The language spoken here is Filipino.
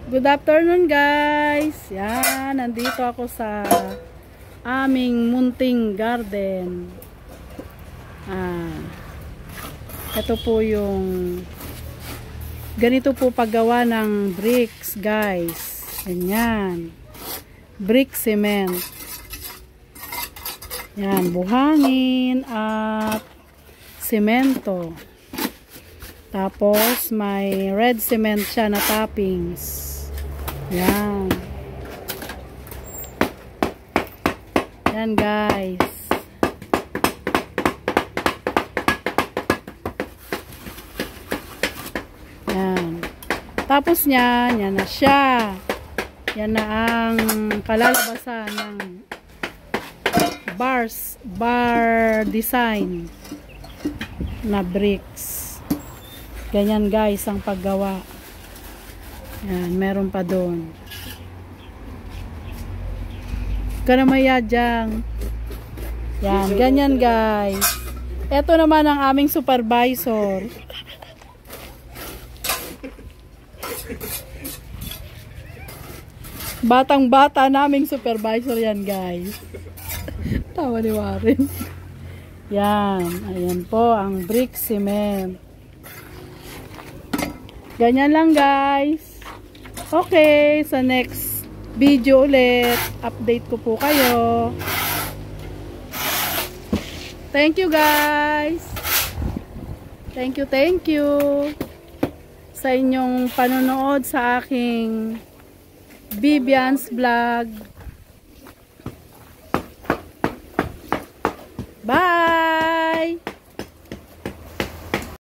Good afternoon guys. Yan, nandito ako sa aming munting garden. Ito po yung ganito po paggawa ng bricks guys. Ganyan. Brick cement. Yan, buhangin at semento. Tapos may red cement siya na toppings. Yan. Yan guys. Yan. Tapos yan na siya. Yan na ang kalalabasan ng bar design na bricks. Ganyan guys ang paggawa. Yan, meron pa doon. Karamaya dyan. Yan, ganyan guys. Ito naman ang aming supervisor. Batang-bata naming supervisor yan guys. Tawa ni Warren. Yan, ayan po ang brick cement. Ganyan lang guys. Okay, sa next video ulit, update ko po kayo. Thank you guys. Thank you sa inyong panonood sa aking Vivian's Vlog. Bye!